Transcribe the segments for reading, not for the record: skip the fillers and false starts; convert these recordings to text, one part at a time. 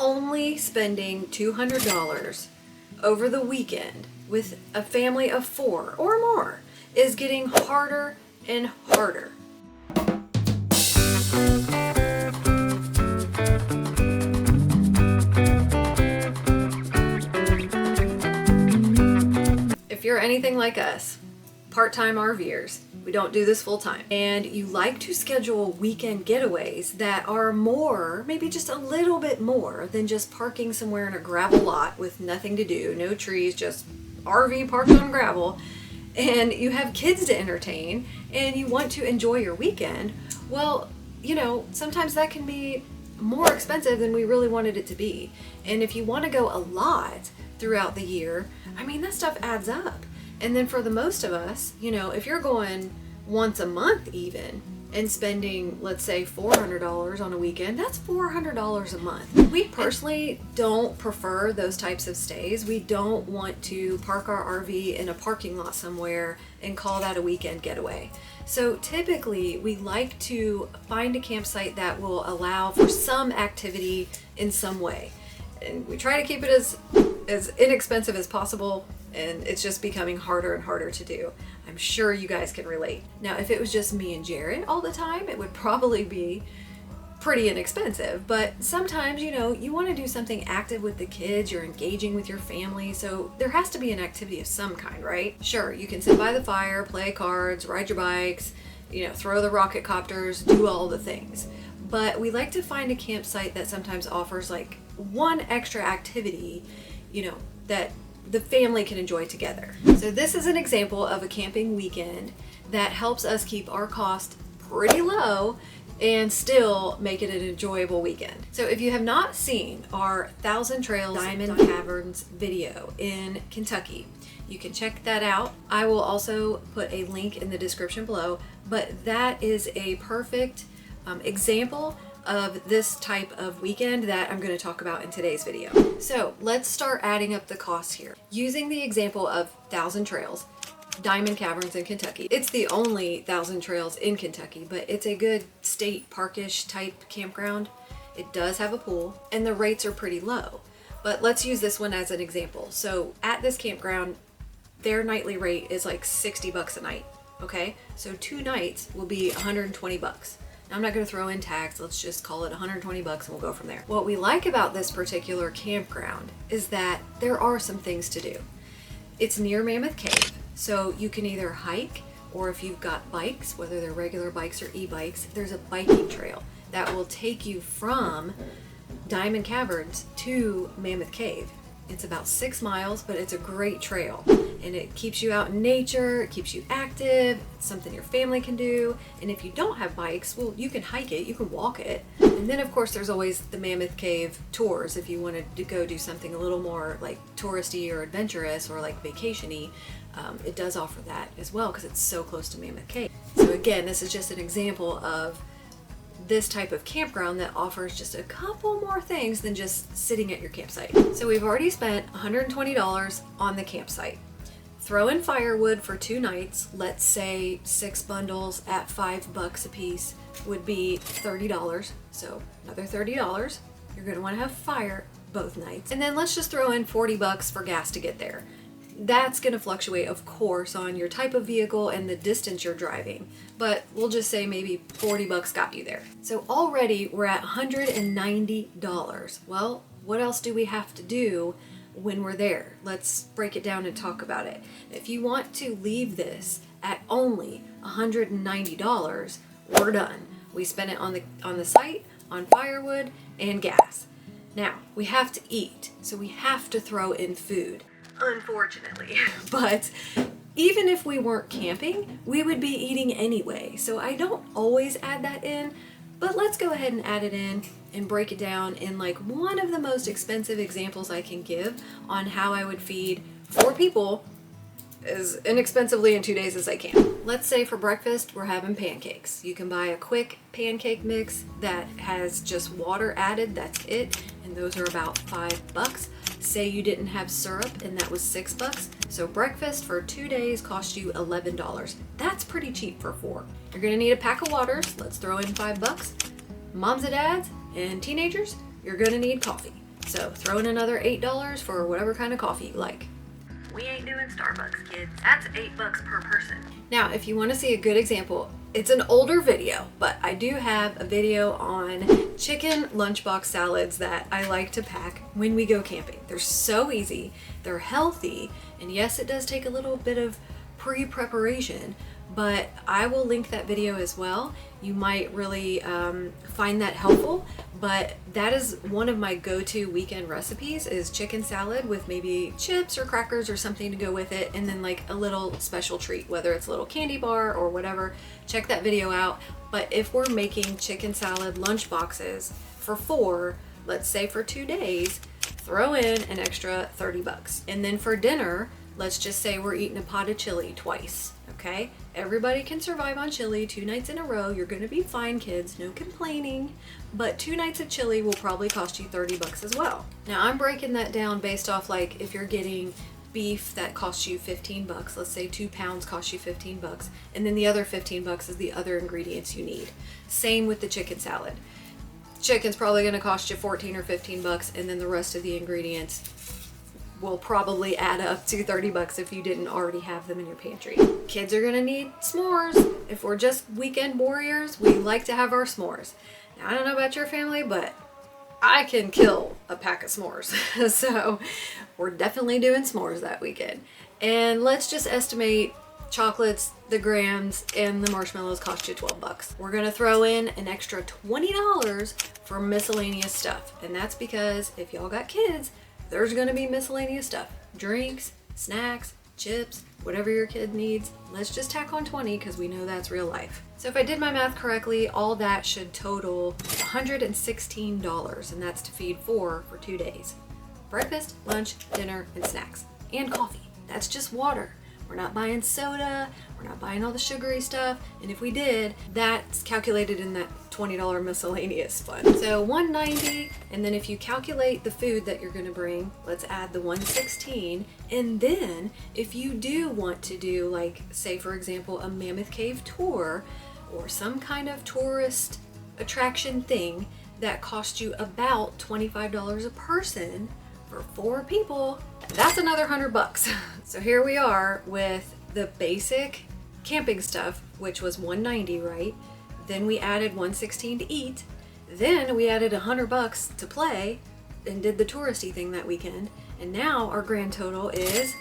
only spending $200 over the weekend with a family of 4 or more is getting harder and harder. If you're anything like us, part-time RVers, we don't do this full-time, and you like to schedule weekend getaways that are more, maybe just a little bit more than just parking somewhere in a gravel lot with nothing to do, no trees, just RV parked on gravel, and you have kids to entertain, and you want to enjoy your weekend, well, you know, sometimes that can be more expensive than we really wanted it to be. And if you want to go a lot throughout the year, I mean, that stuff adds up. And then for the most of us, you know, if you're going once a month even and spending, let's say, $400 on a weekend, that's $400 a month. We personally don't prefer those types of stays. We don't want to park our RV in a parking lot somewhere and call that a weekend getaway. So typically we like to find a campsite that will allow for some activity in some way. And we try to keep it as inexpensive as possible, and it's just becoming harder and harder to do. I'm sure you guys can relate. Now, if it was just me and Jared all the time, it would probably be pretty inexpensive, but sometimes, you know, you want to do something active with the kids, you're engaging with your family, so there has to be an activity of some kind, right? Sure, you can sit by the fire, play cards, ride your bikes, you know, throw the rocket copters, do all the things. But we like to find a campsite that sometimes offers like one extra activity, you know, that the family can enjoy together. So this is an example of a camping weekend that helps us keep our cost pretty low and still make it an enjoyable weekend. So if you have not seen our 1,000 Trails Diamond Caverns video in Kentucky, you can check that out. I will also put a link in the description below, but that is a perfect example of this type of weekend that I'm going to talk about in today's video. So let's start adding up the costs here. Using the example of 1,000 Trails, Diamond Caverns in Kentucky. It's the only 1,000 Trails in Kentucky, but it's a good state parkish type campground. It does have a pool and the rates are pretty low, but let's use this one as an example. So at this campground, their nightly rate is like $60 a night. Okay, so 2 nights will be 120 bucks. Now, I'm not going to throw in tax, let's just call it 120 bucks and we'll go from there. What we like about this particular campground is that there are some things to do. It's near Mammoth Cave, so you can either hike, or if you've got bikes, whether they're regular bikes or e-bikes, there's a biking trail that will take you from Diamond Caverns to Mammoth Cave. It's about 6 miles, but it's a great trail and it keeps you out in nature, it keeps you active, it's something your family can do. And if you don't have bikes, well, you can hike it, you can walk it. And then of course there's always the Mammoth Cave tours if you wanted to go do something a little more like touristy or adventurous or like vacation-y. It does offer that as well because it's so close to Mammoth Cave. So again, this is just an example of this type of campground that offers just a couple more things than just sitting at your campsite. So we've already spent $120 on the campsite. Throw in firewood for 2 nights. Let's say 6 bundles at $5 a piece would be $30. So another $30. You're gonna wanna have fire both nights. And then let's just throw in 40 bucks for gas to get there. That's going to fluctuate, of course, on your type of vehicle and the distance you're driving, but we'll just say maybe 40 bucks got you there. So already we're at $190. Well, what else do we have to do when we're there? Let's break it down and talk about it. If you want to leave this at only $190, we're done. We spent it on the site, on firewood, and gas. Now, we have to eat, so we have to throw in food. Unfortunately, but even if we weren't camping, we would be eating anyway. So I don't always add that in, but let's go ahead and add it in and break it down in like one of the most expensive examples I can give on how I would feed 4 people as inexpensively in 2 days as I can. Let's say for breakfast, we're having pancakes. You can buy a quick pancake mix that has just water added, that's it, and those are about $5. Say you didn't have syrup and that was $6. So breakfast for 2 days cost you $11. That's pretty cheap for 4. You're gonna need a pack of waters. Let's throw in $5. Moms and dads and teenagers, you're gonna need coffee. So throw in another $8 for whatever kind of coffee you like. We ain't doing Starbucks, kids. That's $8 per person. Now, if you want to see a good example, it's an older video, but I do have a video on chicken lunchbox salads that I like to pack when we go camping. They're so easy, they're healthy, and yes, it does take a little bit of pre-preparation, but I will link that video as well. You might really find that helpful, but that is one of my go-to weekend recipes is chicken salad with maybe chips or crackers or something to go with it, and then like a little special treat, whether it's a little candy bar or whatever. Check that video out. But if we're making chicken salad lunch boxes for 4, let's say for 2 days, throw in an extra $30. And then for dinner, let's just say we're eating a pot of chili twice. Okay, everybody can survive on chili 2 nights in a row. You're gonna be fine, kids, no complaining. But 2 nights of chili will probably cost you $30 as well. Now I'm breaking that down based off like if you're getting beef that costs you $15, let's say 2 pounds costs you $15, and then the other $15 is the other ingredients you need. Same with the chicken salad. Chicken's probably gonna cost you $14 or $15, and then the rest of the ingredients will probably add up to $30 if you didn't already have them in your pantry. Kids are gonna need s'mores. If we're just weekend warriors, we like to have our s'mores. Now, I don't know about your family, but I can kill a pack of s'mores. So we're definitely doing s'mores that weekend. And let's just estimate chocolates, the grams, and the marshmallows cost you $12. We're gonna throw in an extra $20 for miscellaneous stuff. And that's because if y'all got kids, there's gonna be miscellaneous stuff. Drinks, snacks, chips, whatever your kid needs. Let's just tack on 20 because we know that's real life. So if I did my math correctly, all that should total $116, and that's to feed 4 for 2 days. Breakfast, lunch, dinner, and snacks. And coffee. That's just water. We're not buying soda, we're not buying all the sugary stuff, and if we did, that's calculated in that $20 miscellaneous fund. So $190, and then if you calculate the food that you're gonna bring, let's add the $116, and then if you do want to do, like, say for example, a Mammoth Cave tour, or some kind of tourist attraction thing that costs you about $25 a person for 4 people, that's another $100. So here we are with the basic camping stuff, which was $190, right? Then we added $116 to eat. Then we added $100 to play and did the touristy thing that weekend. And now our grand total is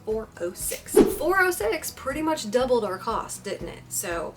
$406. $406 pretty much doubled our cost, didn't it? So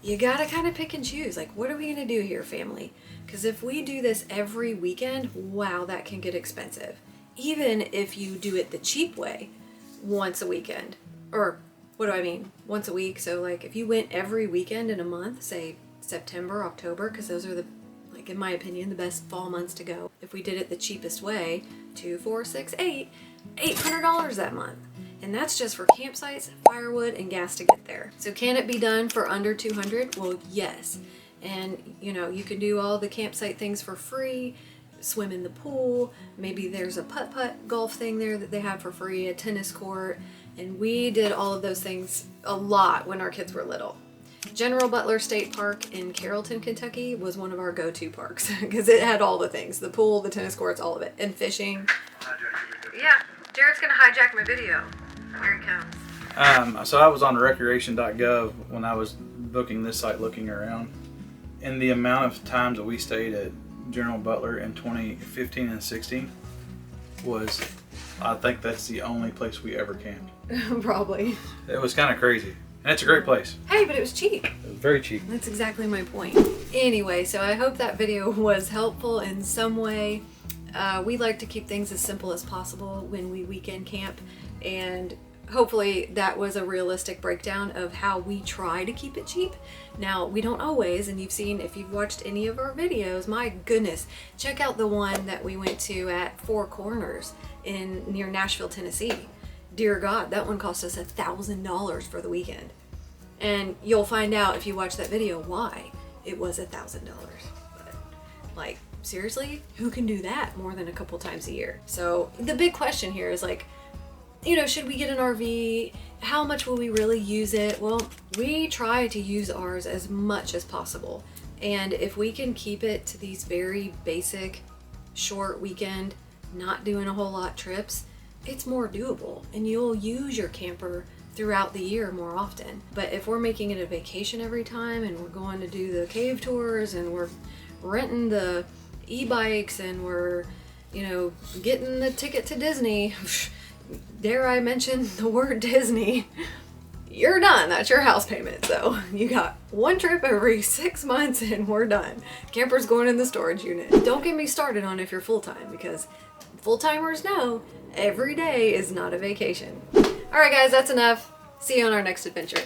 you gotta kind of pick and choose. Like, what are we gonna do here, family? Because if we do this every weekend, wow, that can get expensive. Even if you do it the cheap way, once a weekend. Or what do I mean? Once a week. So like if you went every weekend in a month, say September, October, because those are the, like in my opinion, the best fall months to go. If we did it the cheapest way, 2, 4, 6, 8, $800 that month. And that's just for campsites, firewood, and gas to get there. So can it be done for under $200? Well, yes. And you know, you can do all the campsite things for free, swim in the pool, maybe there's a putt-putt golf thing there that they have for free, a tennis court, and we did all of those things a lot when our kids were little. General Butler State Park in Carrollton, Kentucky was one of our go-to parks because it had all the things, the pool, the tennis courts, all of it, and fishing. Yeah, Jared's gonna hijack my video. Here he comes. So I was on recreation.gov when I was booking this site, looking around, and the amount of times that we stayed at General Butler in 2015 and 16 was, I think that's the only place we ever camped. Probably. It was kind of crazy. And it's a great place. Hey, but it was cheap. It was very cheap. That's exactly my point. Anyway, so I hope that video was helpful in some way. We like to keep things as simple as possible when we weekend camp, and hopefully that was a realistic breakdown of how we try to keep it cheap. Now, we don't always, and you've seen, if you've watched any of our videos, my goodness, check out the one that we went to at Four Corners near Nashville, Tennessee. Dear God, that one cost us $1,000 for the weekend. And you'll find out if you watch that video why it was $1,000. But, like, seriously, who can do that more than a couple times a year? So the big question here is like, you know, should we get an RV? How much will we really use it? Well, we try to use ours as much as possible. And if we can keep it to these very basic short weekend, not doing a whole lot trips, it's more doable and you'll use your camper throughout the year more often. But if we're making it a vacation every time and we're going to do the cave tours and we're renting the e-bikes and we're, you know, getting the ticket to Disney, dare I mention the word Disney, you're done. That's your house payment. So you got one trip every 6 months and we're done. Camper's going in the storage unit. Don't get me started on if you're full-time, because full-timers know every day is not a vacation. All right, guys, that's enough. See you on our next adventure.